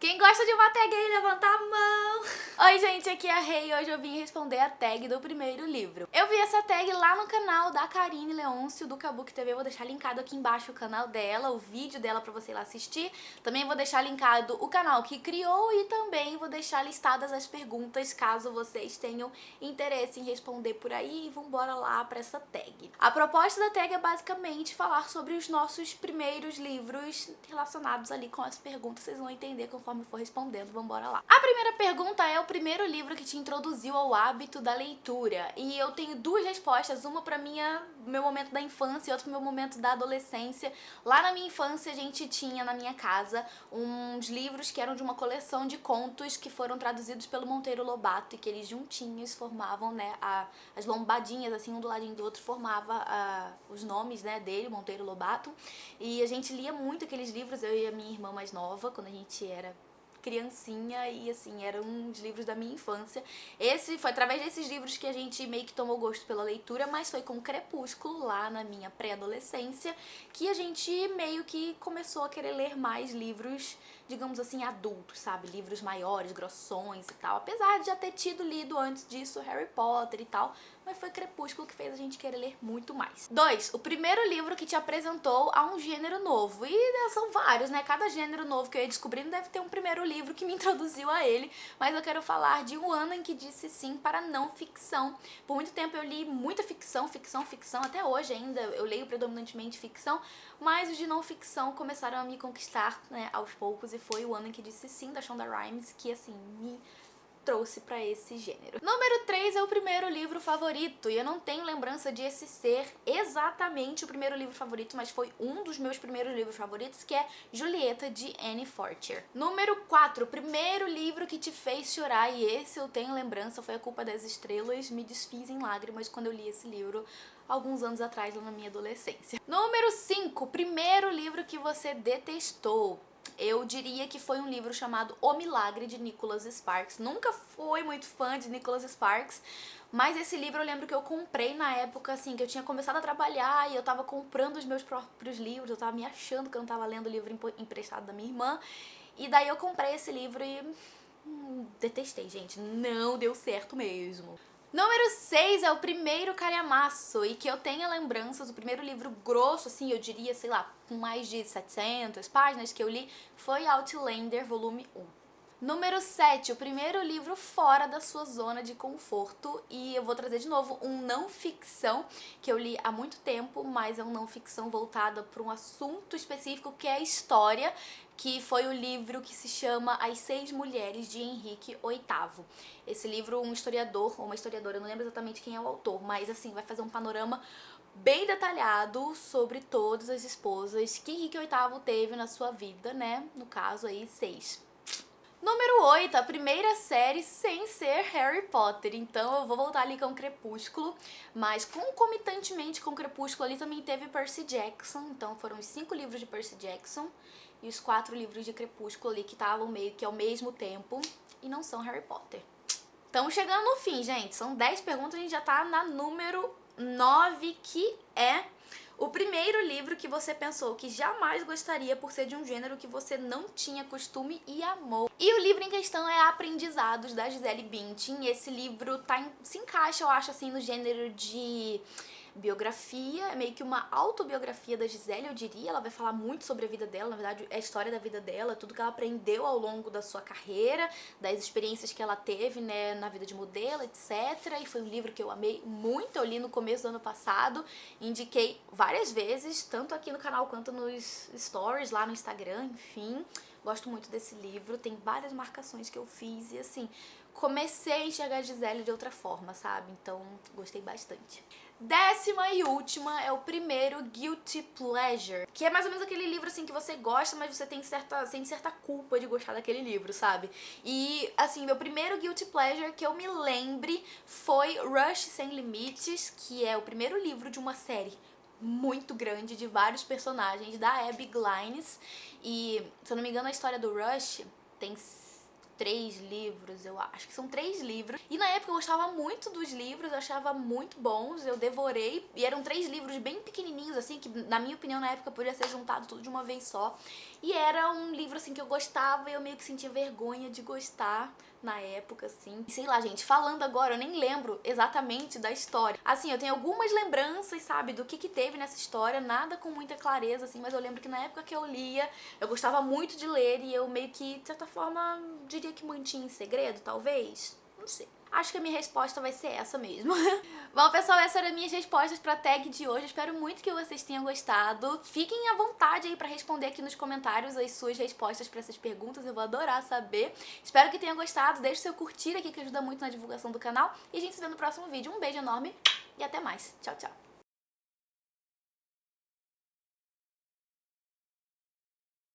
Quem gosta de uma tag aí, levanta a mão! Oi gente, aqui é a Rei e hoje eu vim responder a tag do primeiro livro. Eu vi essa tag lá no canal da Karine Leôncio do Kabuki TV, eu vou deixar linkado aqui embaixo o canal dela, o vídeo dela pra você ir lá assistir. Também vou deixar linkado o canal que criou e também vou deixar listadas as perguntas caso vocês tenham interesse em responder por aí e vambora lá pra essa tag. A proposta da tag é basicamente falar sobre os nossos primeiros livros relacionados ali com as perguntas, vocês vão entender conforme eu for respondendo, vambora lá. A primeira pergunta é o primeiro livro que te introduziu ao hábito da leitura, e eu tenho duas respostas, uma pra meu momento da infância e outra pro meu momento da adolescência. Lá na minha infância a gente tinha na minha casa uns livros que eram de uma coleção de contos que foram traduzidos pelo Monteiro Lobato e que eles juntinhos formavam, né, as lombadinhas assim, um do ladinho do outro, formava os nomes, né, dele, Monteiro Lobato, e a gente lia muito aqueles livros, eu e a minha irmã mais nova, quando a gente era criancinha, e assim, eram uns livros da minha infância. Esse foi através desses livros que a gente meio que tomou gosto pela leitura, mas foi com Crepúsculo, lá na minha pré-adolescência, que a gente meio que começou a querer ler mais livros, digamos assim, adultos, sabe? Livros maiores, grossões e tal. Apesar de já ter lido antes disso Harry Potter e tal, mas foi Crepúsculo que fez a gente querer ler muito mais. 2. O primeiro livro que te apresentou a um gênero novo. E são vários, né? Cada gênero novo que eu ia descobrindo deve ter um primeiro livro que me introduziu a ele. Mas eu quero falar de O Ano em que Disse Sim para Não Ficção. Por muito tempo eu li muita ficção, até hoje ainda eu leio predominantemente ficção, mas os de não ficção começaram a me conquistar, né, aos poucos, e foi O Ano em que Disse Sim, da Shonda Rhimes, que assim, me trouxe pra esse gênero. Número 3 é o primeiro livro favorito, e eu não tenho lembrança de esse ser exatamente o primeiro livro favorito, mas foi um dos meus primeiros livros favoritos, que é Julieta, de Anne Fortier. Número 4, o primeiro livro que te fez chorar, e esse eu tenho lembrança, foi A Culpa das Estrelas. Me desfiz em lágrimas quando eu li esse livro alguns anos atrás, lá na minha adolescência. Número 5, o primeiro livro que você detestou. Eu diria que foi um livro chamado O Milagre, de Nicholas Sparks. Nunca fui muito fã de Nicholas Sparks, mas esse livro eu lembro que eu comprei na época, assim, que eu tinha começado a trabalhar e eu tava comprando os meus próprios livros, eu tava me achando que eu não tava lendo o livro emprestado da minha irmã, e daí eu comprei esse livro e detestei, gente, não deu certo mesmo. Número 6 é o primeiro calhamaço, e que eu tenha lembranças, o primeiro livro grosso, assim, eu diria, sei lá, com mais de 700 páginas que eu li, foi Outlander, volume 1. Número 7, o primeiro livro fora da sua zona de conforto, e eu vou trazer de novo um não ficção que eu li há muito tempo, mas é um não ficção voltada para um assunto específico, que é a história, que foi o livro que se chama As Seis Mulheres, de Henrique VIII. Esse livro, um historiador ou uma historiadora, eu não lembro exatamente quem é o autor, mas assim, vai fazer um panorama bem detalhado sobre todas as esposas que Henrique VIII teve na sua vida, né? No caso aí, 6. Número 8, a primeira série sem ser Harry Potter, então eu vou voltar ali com Crepúsculo, mas concomitantemente com Crepúsculo ali também teve Percy Jackson, então foram os 5 livros de Percy Jackson e os 4 livros de Crepúsculo ali que estavam meio que ao mesmo tempo e não são Harry Potter. Estamos chegando no fim, gente, são 10 perguntas, a gente já tá na número 9, que é o primeiro livro que você pensou que jamais gostaria por ser de um gênero que você não tinha costume e amou. E o livro em questão é Aprendizados, da Gisele Bündchen. Esse livro se encaixa, eu acho, assim, no gênero de biografia, é meio que uma autobiografia da Gisele, eu diria. Ela vai falar muito sobre a vida dela, na verdade é a história da vida dela, tudo que ela aprendeu ao longo da sua carreira, das experiências que ela teve, né, na vida de modelo, etc. E foi um livro que eu amei muito, eu li no começo do ano passado, indiquei várias vezes, tanto aqui no canal quanto nos stories lá no Instagram, enfim. Gosto muito desse livro, tem várias marcações que eu fiz e assim, comecei a enxergar a Gisele de outra forma, sabe? Então, gostei bastante. 10ª e última é o primeiro Guilty Pleasure, que é mais ou menos aquele livro assim que você gosta, mas você sente certa culpa de gostar daquele livro, sabe? E assim, meu primeiro Guilty Pleasure que eu me lembre foi Rush Sem Limites, que é o primeiro livro de uma série muito grande de vários personagens da Abby Glines, e se eu não me engano a história do Rush tem 3 livros, eu acho que são 3 livros. E na época eu gostava muito dos livros, eu achava muito bons, eu devorei. E eram 3 livros bem pequenininhos, assim, que na minha opinião na época podia ser juntado tudo de uma vez só. E era um livro, assim, que eu gostava e eu meio que sentia vergonha de gostar na época, assim. E sei lá, gente, falando agora, eu nem lembro exatamente da história. Assim, eu tenho algumas lembranças, sabe, do que teve nessa história, nada com muita clareza, assim, mas eu lembro que na época que eu lia, eu gostava muito de ler e eu meio que, de certa forma, diria que mantinha em segredo, talvez. Não sei. Acho que a minha resposta vai ser essa mesmo. Bom, pessoal, essas eram minhas respostas pra tag de hoje. Espero muito que vocês tenham gostado. Fiquem à vontade aí pra responder aqui nos comentários as suas respostas pra essas perguntas. Eu vou adorar saber. Espero que tenham gostado. Deixe seu curtir aqui, que ajuda muito na divulgação do canal. E a gente se vê no próximo vídeo. Um beijo enorme e até mais. Tchau, tchau.